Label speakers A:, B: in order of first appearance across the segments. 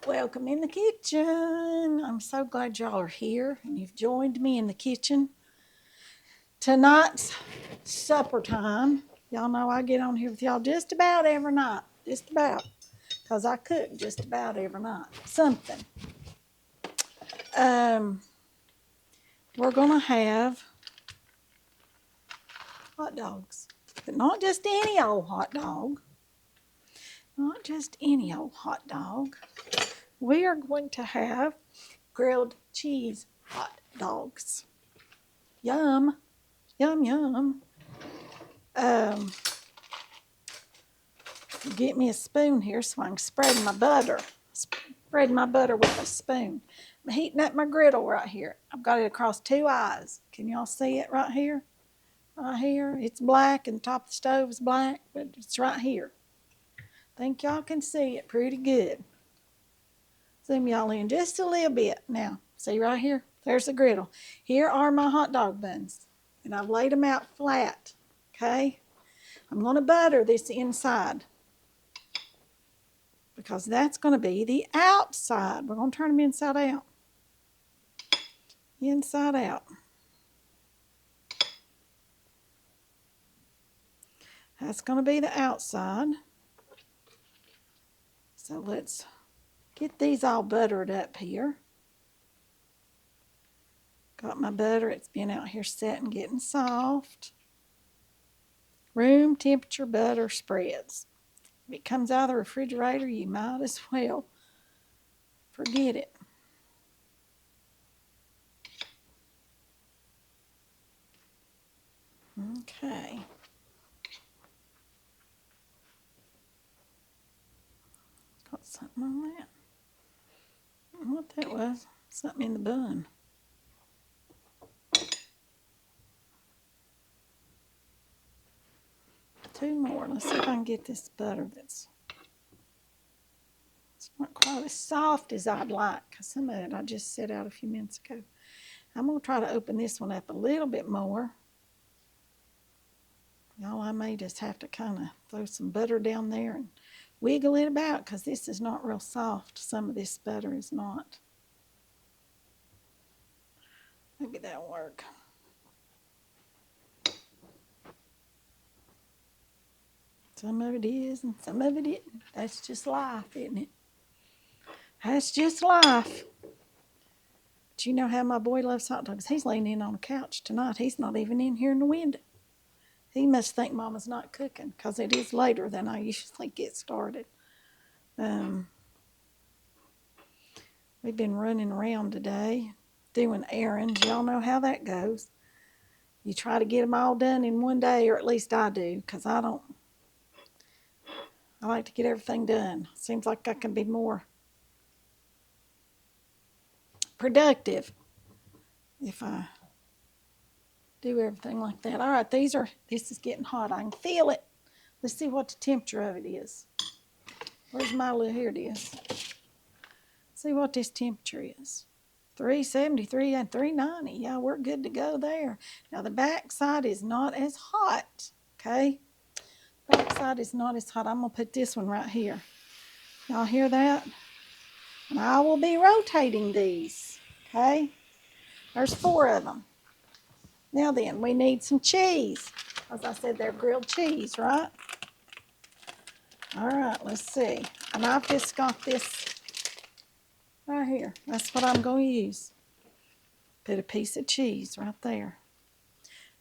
A: Welcome in the kitchen. I'm so glad y'all are here and you've joined me in the kitchen. Tonight's supper time. Y'all know I get on here with y'all just about every night. Just about. Because I cook just about every night. Something. Um, we're going to have hot dogs. But not just any old hot dog. Not just any old hot dog. We are going to have grilled cheese hot dogs. Yum. Yum, yum. Um, get me a spoon here so I can spread my butter. Spread my butter with a spoon. I'm heating up my griddle right here. I've got it across two eyes. Can y'all see it right here? Right here. It's black and the top of the stove is black, but it's right here. Think y'all can see it pretty good. Zoom y'all in just a little bit. Now, see right here? There's the griddle. Here are my hot dog buns, and I've laid them out flat, okay? I'm going to butter this inside because that's going to be the outside. We're going to turn them inside out. Inside out. That's going to be the outside. So let's get these all buttered up here. Got my butter. It's been out here setting, getting soft. Room temperature butter spreads. If it comes out of the refrigerator, you might as well forget it. Okay. Got something on that. I don't know what that was. Something in the bun. Two more. Let's see if I can get this butter it's not quite as soft as I'd like, because some of it I just set out a few minutes ago. I'm going to try to open this one up a little bit more. Y'all, I may just have to kind of throw some butter down there and wiggle it about, because this is not real soft. Some of this butter is not. Maybe that'll work. Some of it is and some of it isn't. That's just life, isn't it? That's just life. But you know how my boy loves hot dogs. He's laying in on the couch tonight. He's not even in here in the window. He must think Mama's not cooking, because it is later than I usually get started. We've been running around today doing errands. Y'all know how that goes. You try to get them all done in one day, or at least I do, because I like to get everything done. Seems like I can be more productive if I do everything like that. All right, this is getting hot. I can feel it. Let's see what the temperature of it is. Where's my little, here it is. See what this temperature is. 373 and 390. Yeah, we're good to go there. Now the back side is not as hot, okay? Back side is not as hot. I'm going to put this one right here. Y'all hear that? And I will be rotating these, okay? There's 4 of them. Now then, we need some cheese. As I said, they're grilled cheese, right? All right, let's see. And I've just got this right here. That's what I'm going to use. Put a piece of cheese right there.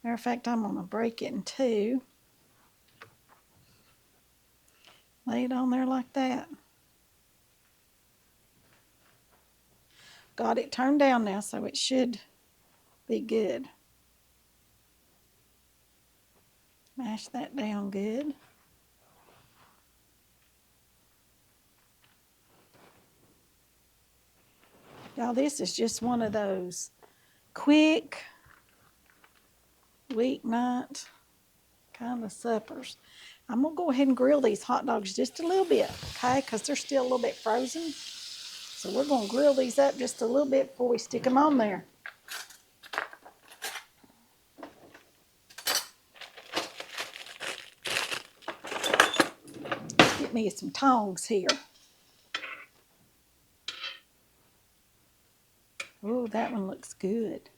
A: Matter of fact, I'm going to break it in 2. Lay it on there like that. Got it turned down now, so it should be good. Mash that down good. Y'all, this is just one of those quick weeknight kind of suppers. I'm going to go ahead and grill these hot dogs just a little bit, okay, because they're still a little bit frozen. So we're going to grill these up just a little bit before we stick them on there. Get me some tongs here. Oh, that one looks good.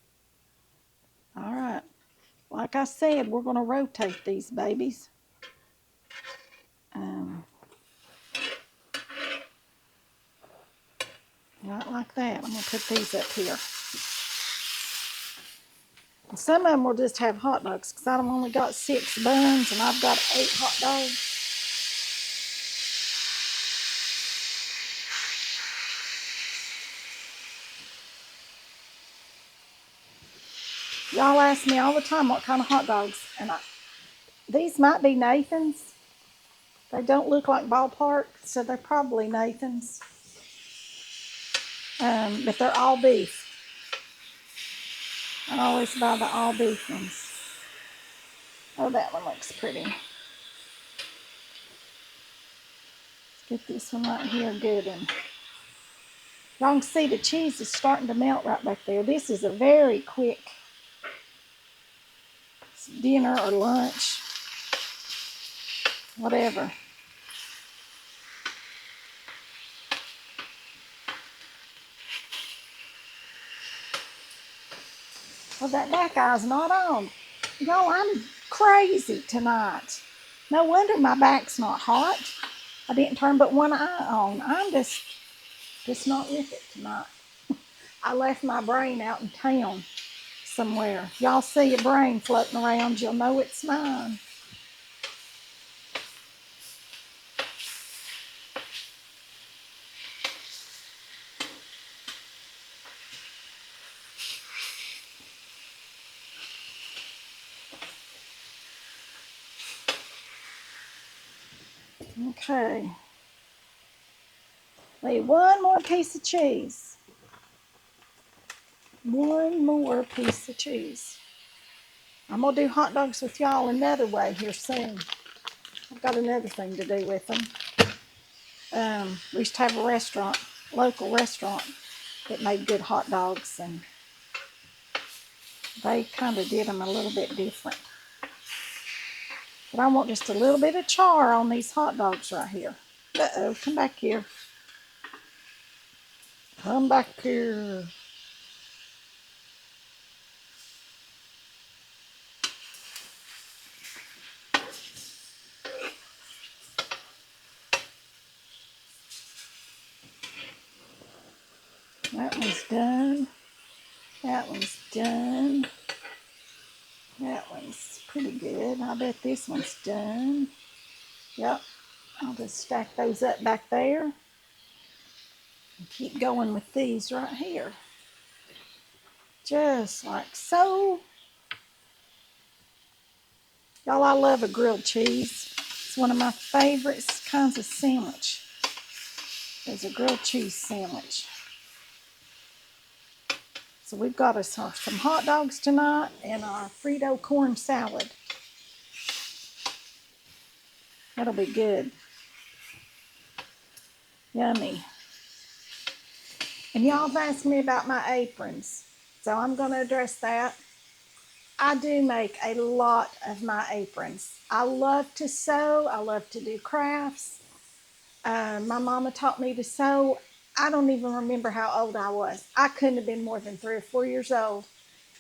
A: All right. Like I said, we're going to rotate these babies. Right like that. I'm going to put these up here. And some of them will just have hot dogs because I've only got 6 buns and I've got 8 hot dogs. Y'all ask me all the time what kind of hot dogs, and these might be Nathan's. They don't look like ballpark, so they're probably Nathan's. But they're all beef. I always buy the all beef ones. Oh, that one looks pretty. Let's get this one right here good. And y'all can see the cheese is starting to melt right back there. This is a very quick dinner or lunch, whatever. Well, that back eye's not on. Y'all, I'm crazy tonight. No wonder my back's not hot. I didn't turn but one eye on. I'm just not with it tonight. I left my brain out in town somewhere. Y'all see a brain floating around, you'll know it's mine. Okay. Need one more piece of cheese. One more piece of cheese. I'm going to do hot dogs with y'all another way here soon. I've got another thing to do with them. We used to have a restaurant, local restaurant, that made good hot dogs, and they kind of did them a little bit different. But I want just a little bit of char on these hot dogs right here. Uh-oh, come back here. Come back here. That one's done. That one's done. That one's pretty good. I bet this one's done. Yep. I'll just stack those up back there. And keep going with these right here. Just like so. Y'all, I love a grilled cheese. It's one of my favorite kinds of sandwich. Is a grilled cheese sandwich. So we've got us some hot dogs tonight and our Frito corn salad. That'll be good. Yummy. And y'all have asked me about my aprons, so I'm going to address that. I do make a lot of my aprons. I love to sew. I love to do crafts. My mama taught me to sew. I don't even remember how old I was. I couldn't have been more than 3 or 4 years old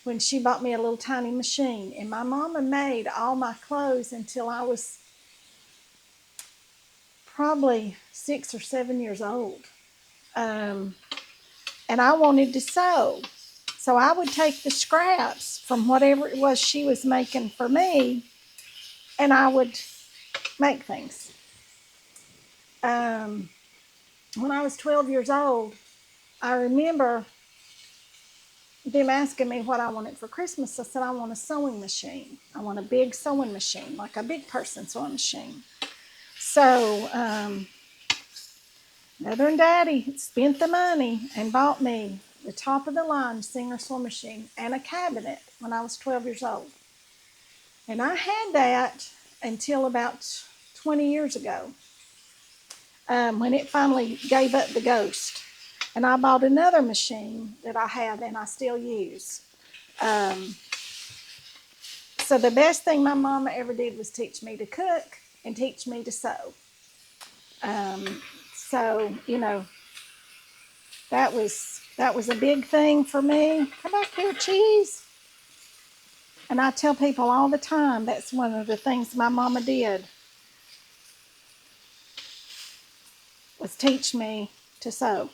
A: when she bought me a little tiny machine. And my mama made all my clothes until I was probably 6 or 7 years old. And I wanted to sew. So I would take the scraps from whatever it was she was making for me, and I would make things. When I was 12 years old, I remember them asking me what I wanted for Christmas. I said, I want a sewing machine. I want a big sewing machine, like a big person sewing machine. So Mother and Daddy spent the money and bought me the top of the line Singer sewing machine and a cabinet when I was 12 years old. And I had that until about 20 years ago, when it finally gave up the ghost. And I bought another machine that I have and I still use. So the best thing my mama ever did was teach me to cook and teach me to sew. So, you know, That was a big thing for me. Come back here, cheese. And I tell people all the time, that's one of the things my mama did, was teach me to sew.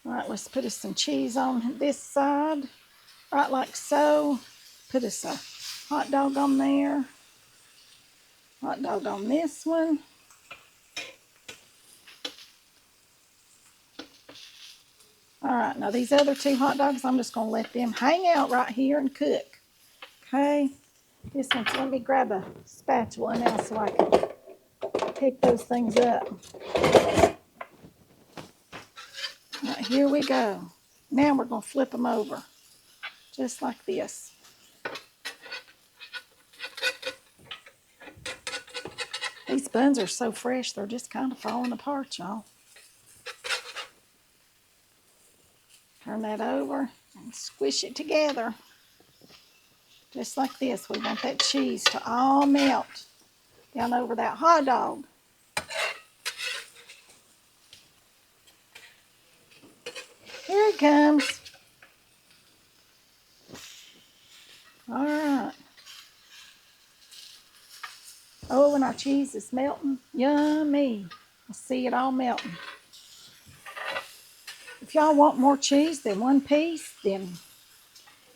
A: All right, let's put us some cheese on this side, right like so. Put us a hot dog on there. Hot dog on this one. All right, now these other two hot dogs, I'm just gonna let them hang out right here and cook. Okay, this one, so let me grab a spatula now so I can pick those things up. All right, here we go. Now we're gonna flip them over, just like this. These buns are so fresh, they're just kind of falling apart, y'all. Turn that over and squish it together. Just like this. We want that cheese to all melt down over that hot dog. Here it comes. All right. Oh, and our cheese is melting. Yummy. I see it all melting. If y'all want more cheese than one piece, then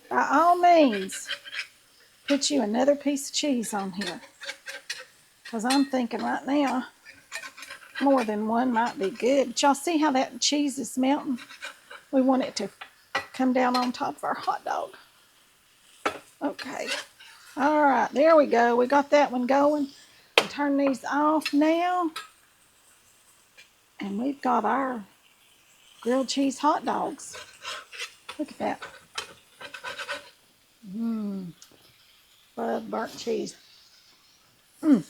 A: by all means, put you another piece of cheese on here. Because I'm thinking right now, more than one might be good. But y'all see how that cheese is melting? We want it to come down on top of our hot dog. Okay. All right, there we go. We got that one going. I'll turn these off now. And we've got our grilled cheese hot dogs. Look at that. Love burnt cheese. Push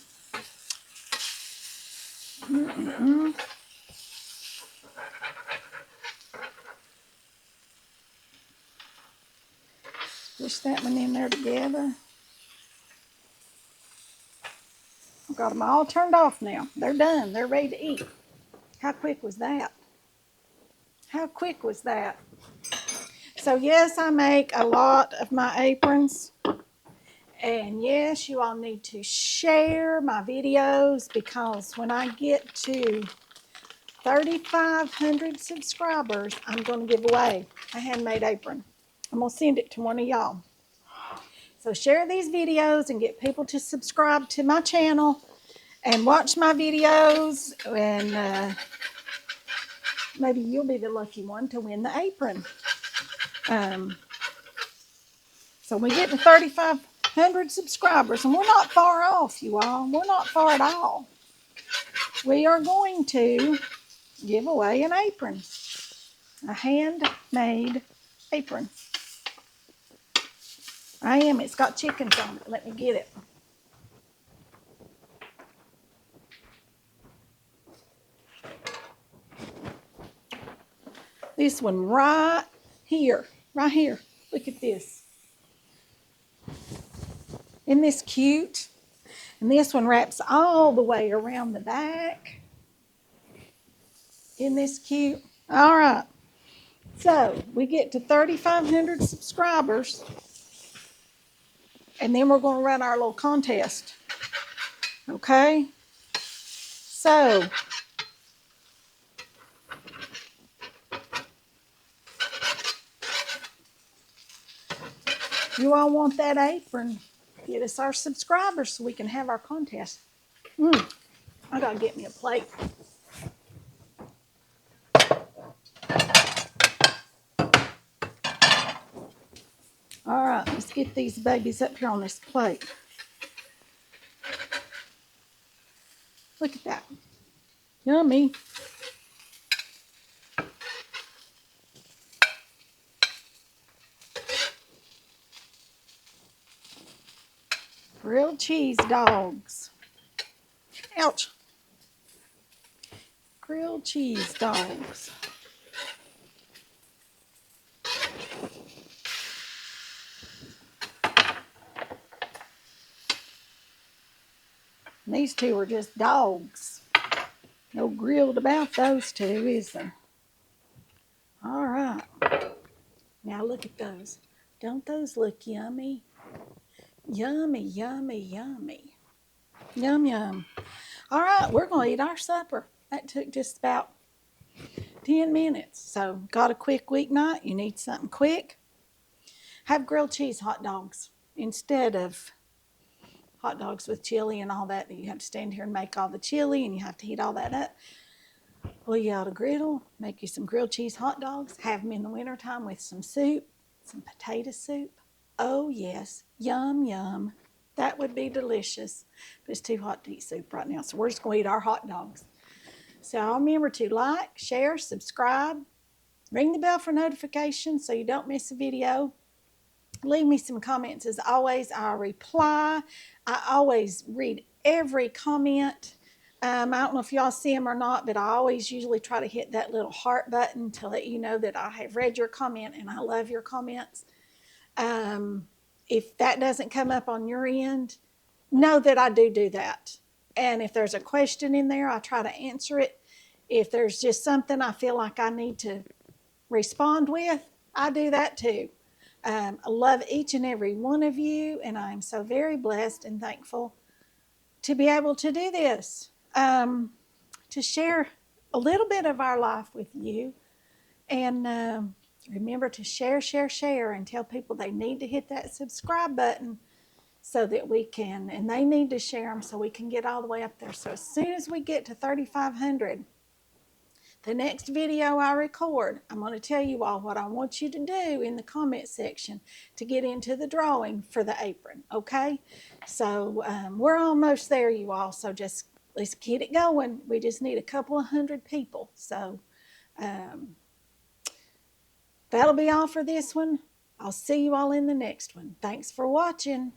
A: that one in there together. I've got them all turned off now. They're done. They're ready to eat. How quick was that? How quick was that? So yes, I make a lot of my aprons. And yes, you all need to share my videos, because when I get to 3,500 subscribers, I'm going to give away a handmade apron. I'm going to send it to one of y'all. So share these videos and get people to subscribe to my channel and watch my videos, and maybe you'll be the lucky one to win the apron. So we get to 3,500 subscribers, and we're not far off, you all. We're not far at all. We are going to give away an apron, a handmade apron. I am. It's got chickens on it. Let me get it. This one right here. Right here. Look at this. Isn't this cute? And this one wraps all the way around the back. Isn't this cute? All right. So we get to 3,500 subscribers, and then we're going to run our little contest. Okay? So you all want that apron? Get us our subscribers so we can have our contest. I gotta get me a plate. All right, let's get these babies up here on this plate. Look at that. Yummy. Grilled cheese dogs. Ouch. Grilled cheese dogs. And these two are just dogs. No grilled about those two, is there? All right. Now look at those. Don't those look yummy? Yummy, yummy, yummy. Yum, yum. All right, we're going to eat our supper. That took just about 10 minutes. So, got a quick weeknight? You need something quick? Have grilled cheese hot dogs instead of hot dogs with chili and all that. You have to stand here and make all the chili and you have to heat all that up. Pull you out a griddle, make you some grilled cheese hot dogs, have them in the wintertime with some soup, some potato soup. Oh, yes, yum, yum. That would be delicious, but it's too hot to eat soup right now, so we're just going to eat our hot dogs. So remember to like, share, subscribe, ring the bell for notifications so you don't miss a video. Leave me some comments. As always, I reply. I always read every comment. I don't know if y'all see them or not, but I always usually try to hit that little heart button to let you know that I have read your comment and I love your comments. If that doesn't come up on your end, know that I do that. And if there's a question in there, I try to answer it. If there's just something I feel like I need to respond with, I do that too. I love each and every one of you, and I'm so very blessed and thankful to be able to do this, to share a little bit of our life with you. And remember to share, and tell people they need to hit that subscribe button so that we can, and they need to share them so we can get all the way up there. So as soon as we get to 3,500, the next video I record, I'm going to tell you all what I want you to do in the comment section to get into the drawing for the apron, okay? So we're almost there, you all, so just let's get it going. We just need a couple of hundred people. So that'll be all for this one. I'll see you all in the next one. Thanks for watching.